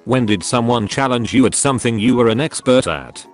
When did someone challenge you at something you were an expert at?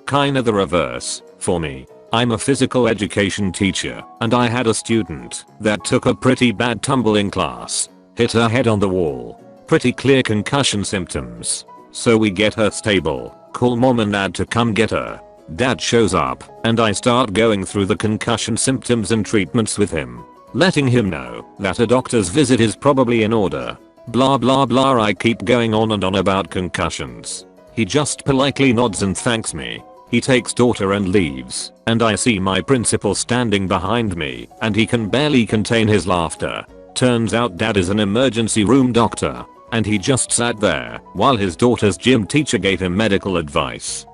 Kinda the reverse, for me. I'm a physical education teacher, and I had a student that took a pretty bad tumble in class. Hit her head on the wall. Pretty clear concussion symptoms. So we get her stable, call mom and dad to come get her. Dad shows up, and I start going through the concussion symptoms and treatments with him. Letting him know that a doctor's visit is probably in order. Blah blah blah. I keep going on and on about concussions. He just politely nods and thanks me. He takes daughter and leaves, and I see my principal standing behind me, and he can barely contain his laughter. Turns out dad is an emergency room doctor, and he just sat there while his daughter's gym teacher gave him medical advice.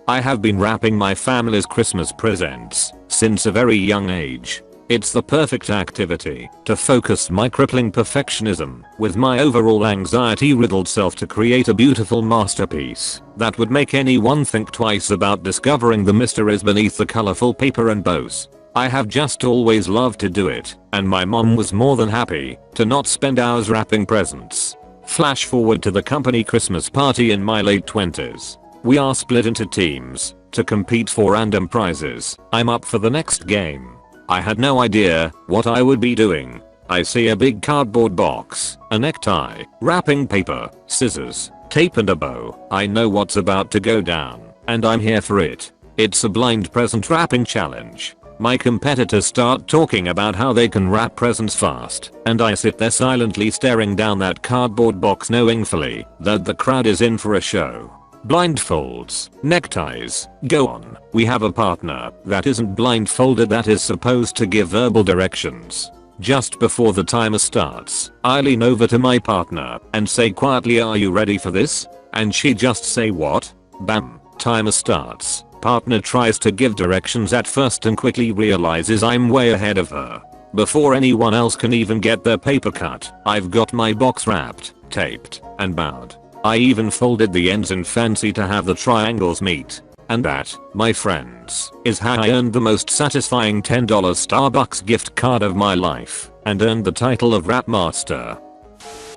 I have been wrapping my family's Christmas presents since a very young age. It's the perfect activity to focus my crippling perfectionism with my overall anxiety-riddled self to create a beautiful masterpiece that would make anyone think twice about discovering the mysteries beneath the colorful paper and bows. I have just always loved to do it, and my mom was more than happy to not spend hours wrapping presents. Flash forward to the company Christmas party in my late 20s. We are split into teams to compete for random prizes. I'm up for the next game. I had no idea what I would be doing. I see a big cardboard box, a necktie, wrapping paper, scissors, tape and a bow. I know what's about to go down, and I'm here for it. It's a blind present wrapping challenge. My competitors start talking about how they can wrap presents fast, and I sit there silently staring down that cardboard box knowing fully that the crowd is in for a show. Blindfolds, neckties, go on. We have a partner that isn't blindfolded that is supposed to give verbal directions. Just before the timer starts, I lean over to my partner and say quietly, "Are you ready for this?" And she just say, "What?" Bam, timer starts. Partner tries to give directions at first and quickly realizes I'm way ahead of her. Before anyone else can even get their paper cut, I've got my box wrapped, taped, and bound. I even folded the ends in fancy to have the triangles meet. And that, my friends, is how I earned the most satisfying $10 Starbucks gift card of my life, and earned the title of Wrap Master.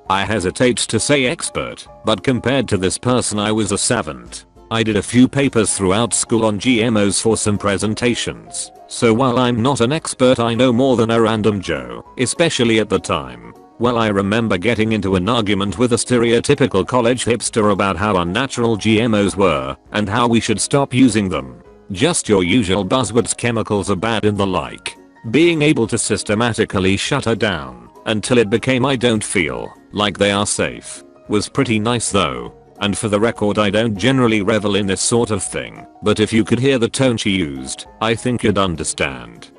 I hesitate to say expert, but compared to this person I was a savant. I did a few papers throughout school on GMOs for some presentations, so while I'm not an expert I know more than a random Joe, especially at the time. Well, I remember getting into an argument with a stereotypical college hipster about how unnatural GMOs were and how we should stop using them. Just your usual buzzwords, chemicals are bad and the like. Being able to systematically shut her down until it became I don't feel like they are safe was pretty nice though. And for the record, I don't generally revel in this sort of thing, but if you could hear the tone she used, I think you'd understand.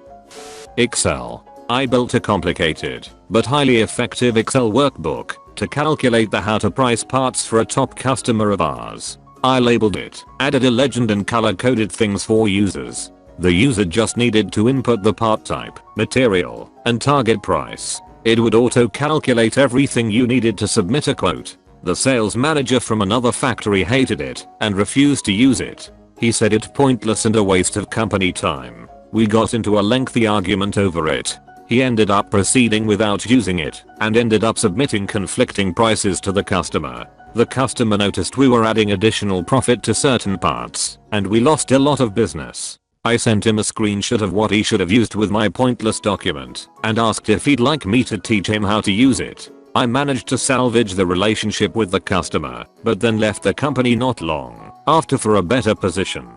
Excel. I built a complicated but highly effective Excel workbook to calculate the how to price parts for a top customer of ours. I labeled it, added a legend and color coded things for users. The user just needed to input the part type, material, and target price. It would auto calculate everything you needed to submit a quote. The sales manager from another factory hated it and refused to use it. He said it pointless and a waste of company time. We got into a lengthy argument over it. He ended up proceeding without using it and ended up submitting conflicting prices to the customer. The customer noticed we were adding additional profit to certain parts, and we lost a lot of business. I sent him a screenshot of what he should have used with my pointless document and asked if he'd like me to teach him how to use it. I managed to salvage the relationship with the customer, but then left the company not long after for a better position.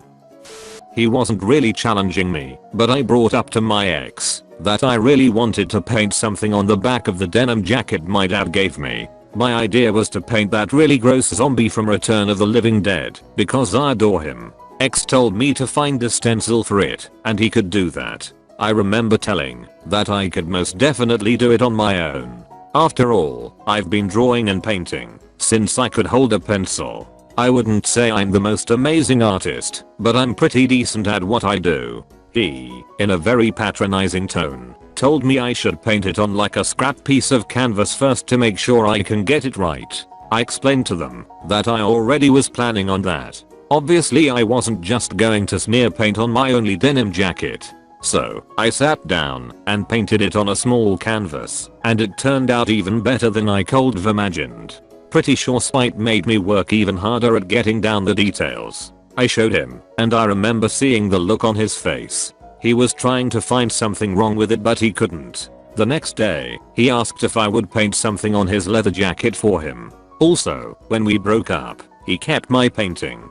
He wasn't really challenging me, but I brought up to my ex that I really wanted to paint something on the back of the denim jacket my dad gave me. My idea was to paint that really gross zombie from Return of the Living Dead because I adore him. Ex told me to find a stencil for it, and he could do that. I remember telling that I could most definitely do it on my own. After all, I've been drawing and painting since I could hold a pencil. I wouldn't say I'm the most amazing artist, but I'm pretty decent at what I do. He, in a very patronizing tone, told me I should paint it on like a scrap piece of canvas first to make sure I can get it right. I explained to them that I already was planning on that. Obviously I wasn't just going to smear paint on my only denim jacket. So, I sat down and painted it on a small canvas, and it turned out even better than I could have imagined. Pretty sure spite made me work even harder at getting down the details. I showed him, and I remember seeing the look on his face. He was trying to find something wrong with it but he couldn't. The next day, he asked if I would paint something on his leather jacket for him. Also, when we broke up, he kept my painting.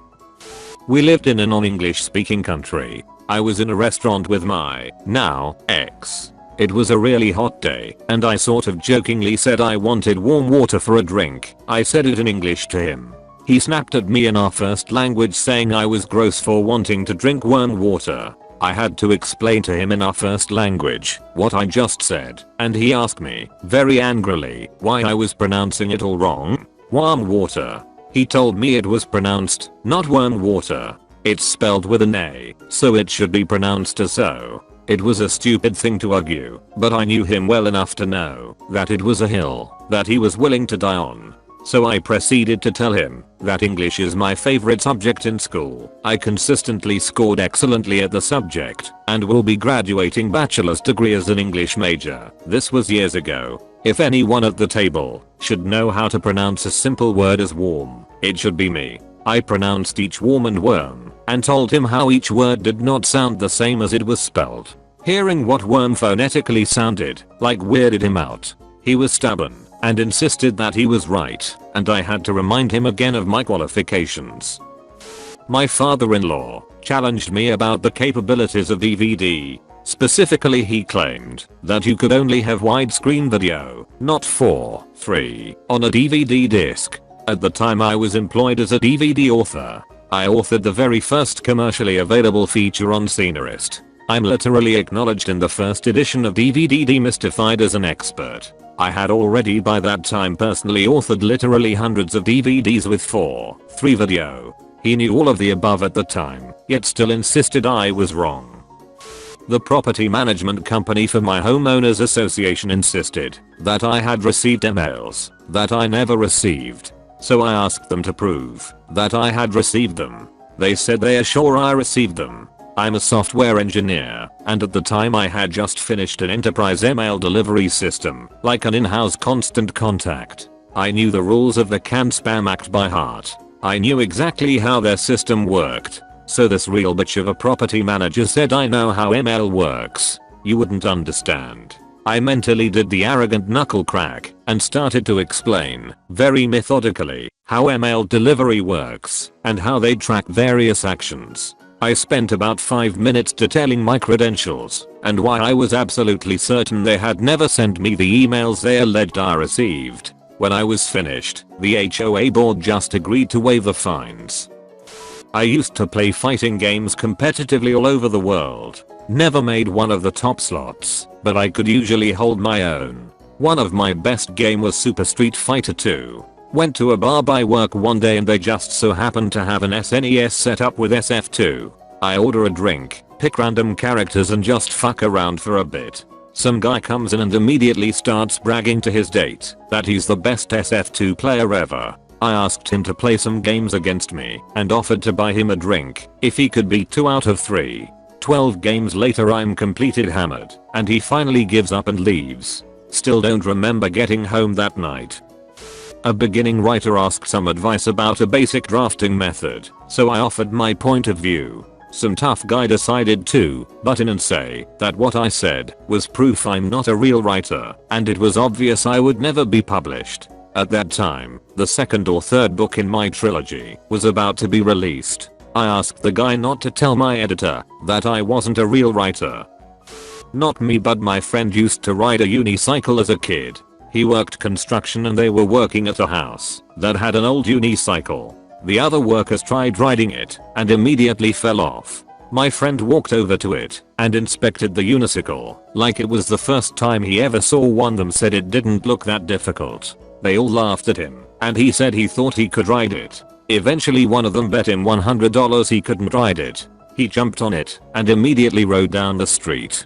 We lived in a non-English speaking country. I was in a restaurant with my, now, ex. It was a really hot day, and I sort of jokingly said I wanted warm water for a drink. I said it in English to him. He snapped at me in our first language saying I was gross for wanting to drink warm water. I had to explain to him in our first language what I just said, and he asked me, very angrily, why I was pronouncing it all wrong. Warm water. He told me it was pronounced, not worm water. It's spelled with an A, so it should be pronounced as so. It was a stupid thing to argue, but I knew him well enough to know that it was a hill that he was willing to die on. So I proceeded to tell him that English is my favorite subject in school. I consistently scored excellently at the subject and will be graduating bachelor's degree as an English major. This was years ago. If anyone at the table should know how to pronounce a simple word as warm, it should be me. I pronounced each warm and worm and told him how each word did not sound the same as it was spelled. Hearing what worm phonetically sounded like weirded him out. He was stubborn and insisted that he was right, and I had to remind him again of my qualifications. My father-in-law challenged me about the capabilities of DVD. Specifically, he claimed that you could only have widescreen video, not 4:3, on a DVD disc. At the time I was employed as a DVD author. I authored the very first commercially available feature on Scenarist. I'm literally acknowledged in the first edition of DVD Demystified as an expert. I had already by that time personally authored literally hundreds of DVDs with 4:3 video. He knew all of the above at the time, yet still insisted I was wrong. The property management company for my homeowners association insisted that I had received emails that I never received. So I asked them to prove that I had received them. They said they are sure I received them. I'm a software engineer, and at the time I had just finished an enterprise email delivery system, like an in-house constant contact. I knew the rules of the CAN-SPAM Act by heart. I knew exactly how their system worked. So this real bitch of a property manager said I know how email works. You wouldn't understand. I mentally did the arrogant knuckle crack and started to explain, very methodically, how email delivery works and how they track various actions. I spent about 5 minutes detailing my credentials and why I was absolutely certain they had never sent me the emails they alleged I received. When I was finished, the HOA board just agreed to waive the fines. I used to play fighting games competitively all over the world. Never made one of the top slots, but I could usually hold my own. One of my best game was Super Street Fighter 2. Went to a bar by work one day and they just so happened to have an SNES set up with SF2. I order a drink, pick random characters and just fuck around for a bit. Some guy comes in and immediately starts bragging to his date that he's the best SF2 player ever. I asked him to play some games against me and offered to buy him a drink if he could beat 2 out of 3. 12 games later I'm completed hammered and he finally gives up and leaves. Still don't remember getting home that night. A beginning writer asked some advice about a basic drafting method, so I offered my point of view. Some tough guy decided to butt in and say that what I said was proof I'm not a real writer and it was obvious I would never be published. At that time, the second or third book in my trilogy was about to be released. I asked the guy not to tell my editor that I wasn't a real writer. Not me, but my friend used to ride a unicycle as a kid. He worked construction and they were working at a house that had an old unicycle. The other workers tried riding it and immediately fell off. My friend walked over to it and inspected the unicycle like it was the first time he ever saw one. Them said it didn't look that difficult. They all laughed at him and he said he thought he could ride it. Eventually one of them bet him $100 he couldn't ride it. He jumped on it and immediately rode down the street.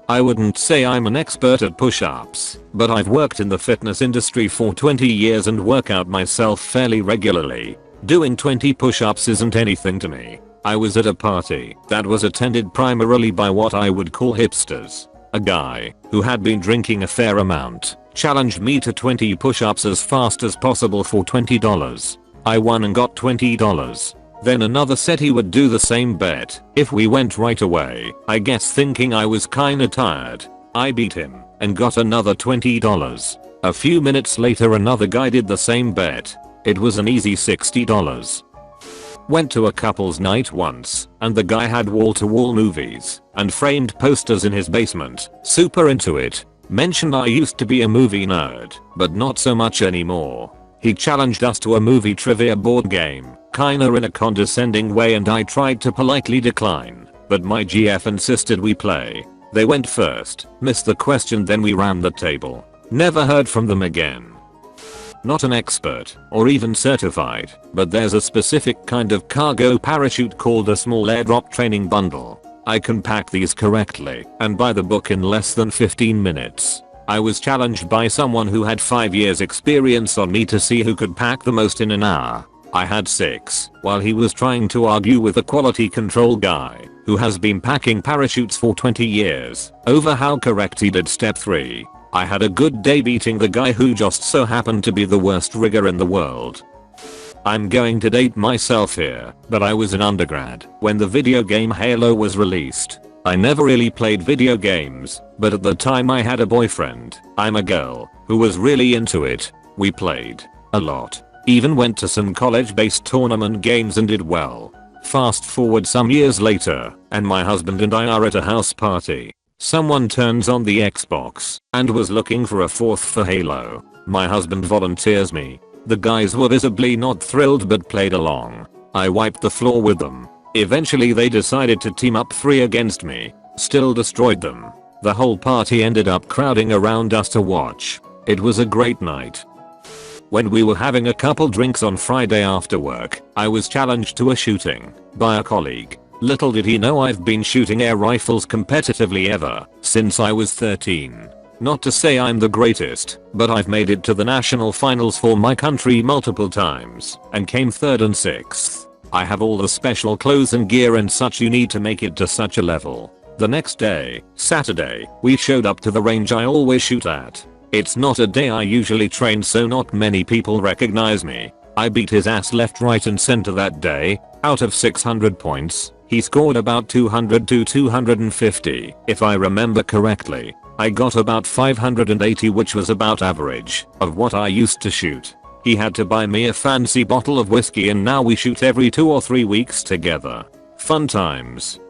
I wouldn't say I'm an expert at push-ups, but I've worked in the fitness industry for 20 years and work out myself fairly regularly. Doing 20 push-ups isn't anything to me. I was at a party that was attended primarily by what I would call hipsters. A guy who had been drinking a fair amount challenged me to 20 push-ups as fast as possible for $20. I won and got $20. Then another said he would do the same bet if we went right away, I guess thinking I was kinda tired. I beat him and got another $20. A few minutes later another guy did the same bet. It was an easy $60. Went to a couple's night once and the guy had wall-to-wall movies and framed posters in his basement. Super into it. Mentioned I used to be a movie nerd, but not so much anymore. He challenged us to a movie trivia board game, kinda in a condescending way, and I tried to politely decline, but my GF insisted we play. They went first, missed the question, then we rammed the table. Never heard from them again. Not an expert or even certified, but there's a specific kind of cargo parachute called a small airdrop training bundle. I can pack these correctly and buy the book in less than 15 minutes. I was challenged by someone who had 5 years experience on me to see who could pack the most in an hour. I had 6, while he was trying to argue with a quality control guy who has been packing parachutes for 20 years over how correct he did step 3. I had a good day beating the guy who just so happened to be the worst rigger in the world. I'm going to date myself here, but I was in undergrad when the video game Halo was released. I never really played video games, but at the time I had a boyfriend, I'm a girl, who was really into it. We played a lot. Even went to some college-based tournament games and did well. Fast forward some years later, and my husband and I are at a house party. Someone turns on the Xbox and was looking for a 4th for Halo. My husband volunteers me. The guys were visibly not thrilled but played along. I wiped the floor with them. Eventually they decided to team up 3 against me. Still destroyed them. The whole party ended up crowding around us to watch. It was a great night. When we were having a couple drinks on Friday after work, I was challenged to a shooting by a colleague. Little did he know I've been shooting air rifles competitively ever since I was 13. Not to say I'm the greatest, but I've made it to the national finals for my country multiple times and came 3rd and 6th. I have all the special clothes and gear and such you need to make it to such a level. The next day, Saturday, we showed up to the range I always shoot at. It's not a day I usually train, so not many people recognize me. I beat his ass left, right and center that day. Out of 600 points, he scored about 200 to 250, if I remember correctly. I got about 580, which was about average of what I used to shoot. He had to buy me a fancy bottle of whiskey and now we shoot every 2 or 3 weeks together. Fun times.